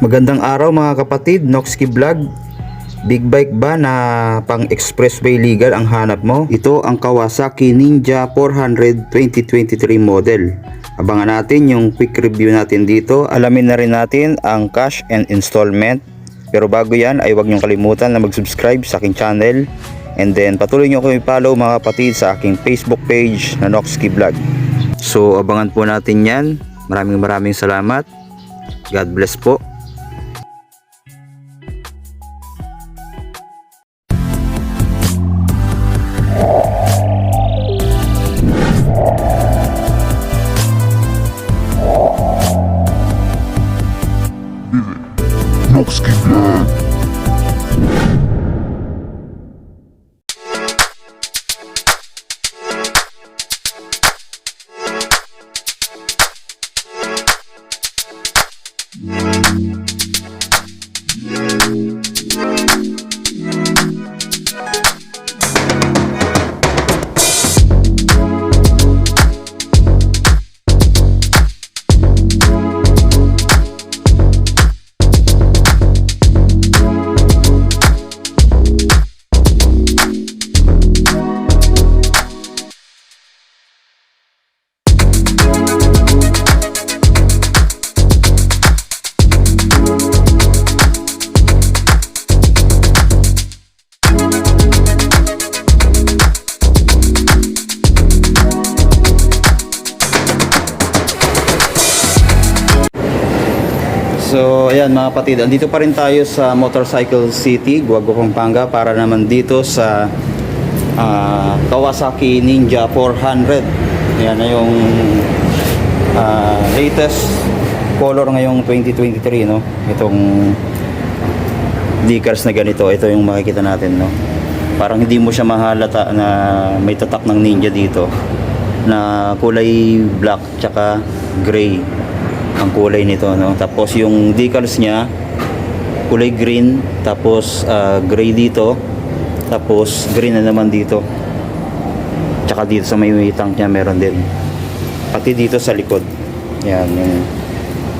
Magandang araw mga kapatid, Noxky Vlog. Big bike ba na pang expressway legal ang hanap mo? Ito ang Kawasaki Ninja 400 2023 model. Abangan natin yung quick review natin dito. Alamin na rin natin ang cash and installment. Pero bago yan ay huwag niyong kalimutan na mag-subscribe sa aking channel. And then patuloy niyo akong i-follow mga kapatid sa aking Facebook page na Noxky Vlog. So abangan po natin yan. Maraming salamat. God bless po. Noxky Vlog. So ayan mga kapatid, andito pa rin tayo sa Motorcycle City, Guago, Pampanga, para naman dito sa Kawasaki Ninja 400. Yan na yung latest color ngayong 2023, no? Itong decals na ganito, ito yung makikita natin, no? Parang hindi mo siya mahalata na may tatak ng Ninja dito na kulay black tsaka gray ang kulay nito, no? Tapos yung decals niya kulay green, tapos gray dito, tapos green na naman dito, tsaka dito sa may tank niya meron din, pati dito sa likod. Yan yung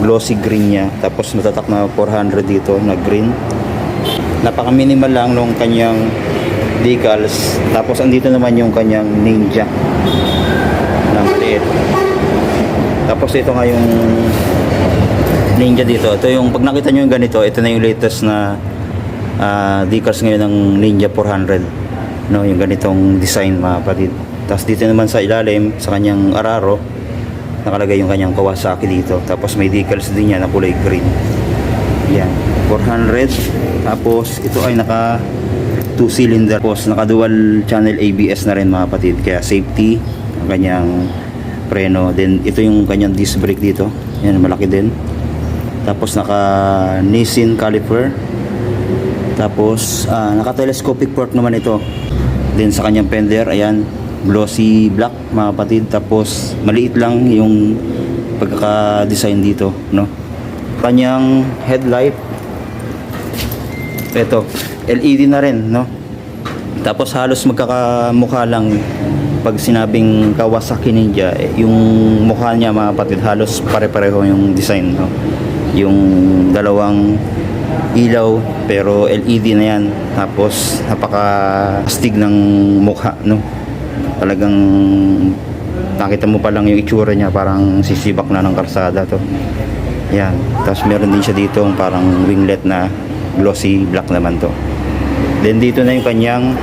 glossy green niya, tapos natatak na 400 dito na green. Napaka minimal lang nung kanyang decals. Tapos andito naman yung kanyang Ninja na maliit. Tapos ito nga yung Ninja dito. Ito yung pag nakita nyo yung ganito, ito na yung latest na decals ngayon ng Ninja 400, no? Yung ganitong design mga kapatid. Tapos dito naman sa ilalim sa kanyang araro nakalagay yung kanyang Kawasaki dito. Tapos may decals din yan na kulay green. Yan, 400. Tapos ito ay naka 2 cylinder. Tapos naka dual channel ABS na rin mga kapatid, kaya safety ang kanyang preno. Then ito yung kanyang disc brake dito, yan malaki din. Tapos naka Nissin caliper. Tapos naka telescopic fork naman ito. Then sa kanyang fender, ayan, glossy black mga kapatid. Tapos maliit lang yung pagkaka-design dito, no? Kanyang headlight, ito LED na rin, no? Tapos halos magkakamukha lang pag sinabing Kawasaki Ninja, yung mukha niya mga kapatid, halos pare-pareho yung design, no? Yung dalawang ilaw pero LED na yan. Tapos napaka-astig ng mukha, no? Talagang nakita mo pa lang yung itsura niya, parang sisibak na ng karsada to. Yan. Tapos meron din siya dito parang winglet na glossy black naman to. Then dito na yung kanyang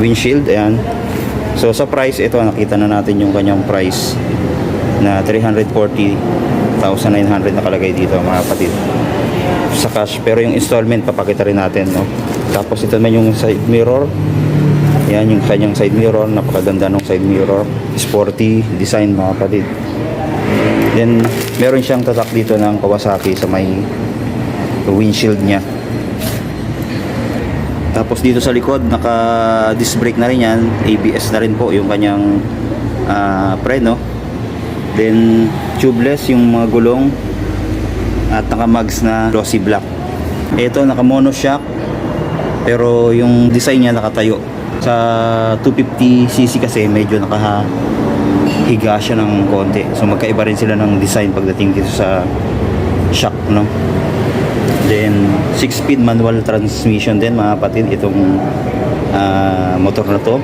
windshield, ayan. So sa price, ito nakita na natin yung kanyang price na 340,900 nakalagay dito mga kapatid sa cash. Pero yung installment papakita rin natin, no? Tapos ito naman yung side mirror. Yan yung kanyang side mirror, napakaganda ng side mirror, sporty design mga kapatid. Then meron siyang tatak dito ng Kawasaki sa may windshield niya. Tapos dito sa likod naka disc brake na rin yan, ABS na rin po yung kanyang preno. Then tubeless yung mga gulong at naka mags na glossy black. Ito naka monoshock pero yung design niya nakatayo. Sa 250cc kasi medyo nakahiga siya ng konti. So magkaiba rin sila ng design pagdating dito sa shock, no? Then 6-speed manual transmission din mga kapatid itong motor na to.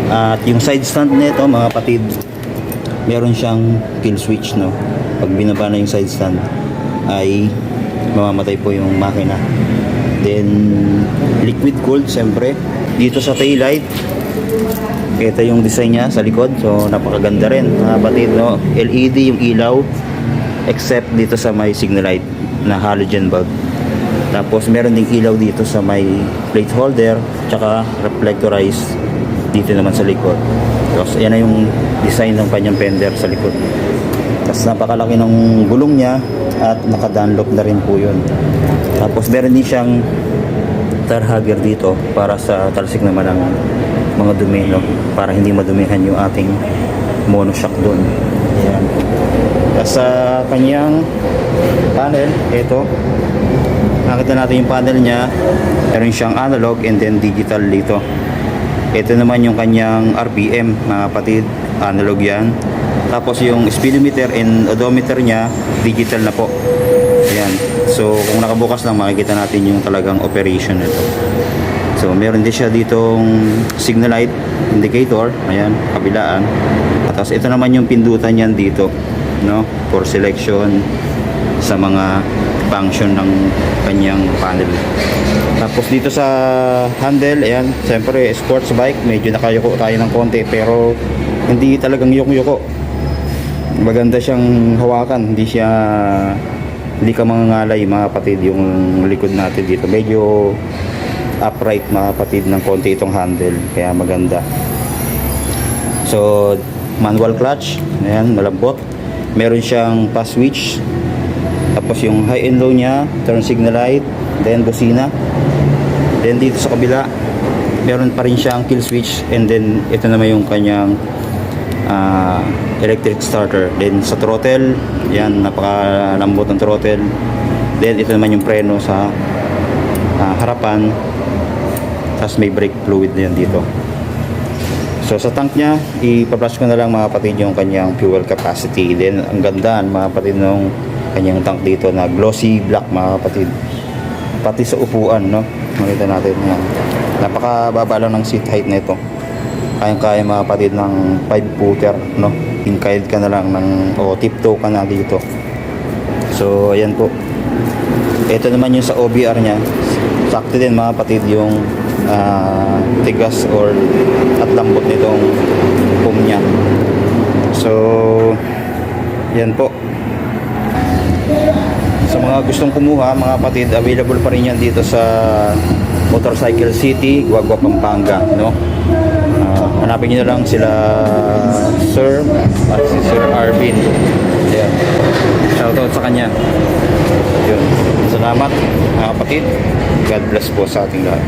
At yung side stand nito mga kapatid, meron siyang kill switch, no. Pag binaba na yung side stand ay mamamatay po yung makina. Then liquid cooled siyempre. Dito sa tail light, ito yung design niya sa likod. So napakaganda rin mga kapatid, no. LED yung ilaw except dito sa may signal light na halogen bulb. Tapos meron ding ilaw dito sa may plate holder, tsaka reflectorized dito naman sa likod. Tapos yan na yung design ng kanyang fender sa likod. Tapos napakalaki ng gulong niya at naka-dunlop na rin po yun. Tapos meron din siyang tar hugger dito para sa talsik naman ng mga dumi, no? Para hindi madumihan yung ating monoshock doon. Ayan. Tapos sa kanyang panel, ito, nakita natin yung panel niya. Meron siyang analog and then digital dito. Ito naman yung kanyang RPM mga kapatid, analog yan. Tapos yung speedometer and odometer niya, digital na po. Ayan. So kung nakabukas lang, makikita natin yung talagang operation nito. So meron din siya ditong signal light indicator, ayan, kabilaan. Tapos ito naman yung pindutan niyan dito, no, for selection sa mga function ng kanyang panel. Tapos dito sa handle, ayan, siyempre sports bike, medyo nakayuko tayo ng konti pero hindi talagang yuk-yuko. Maganda siyang hawakan, hindi ka mangangalay mga kapatid yung likod natin dito. Medyo upright mga kapatid ng konti itong handle, kaya maganda. So manual clutch, ayan, malambot. Meron siyang pass switch. Tapos yung high and low niya, turn signal light, then busina. Then dito sa kabila, meron pa rin siyang kill switch, and then ito naman yung kanyang electric starter. Then sa throttle, yan, napakalambot ng throttle. Then ito naman yung preno sa harapan. Tapos may brake fluid na yan dito. So sa tank niya, ipa-flash ko na lang mga kapatid yung kanyang fuel capacity. Then ang ganda mga kapatid ng kanyang tank dito na glossy black mga kapatid. Pati sa upuan, no, makita natin yan. Napakababa lang ng seat height nito. Kayang-kaya mga kapatid ng 5-footer, no. Hinkayad ka na lang o tiptoe ka na dito. So ayan po. Ito naman yung sa OBR niya. Sakto din mga kapatid yung tigas at lambot nitong foam niya. So yan po. Sa mga gustong kumuha mga kapatid, available pa rin yan dito sa Motorcycle City, Guagua, Pampanga, no. Hanapin nyo na lang sila Sir at si Sir Arvin. Ayan. Shoutout sa kanya. Yun. Salamat mga kapatid. God bless po sa ating lahat.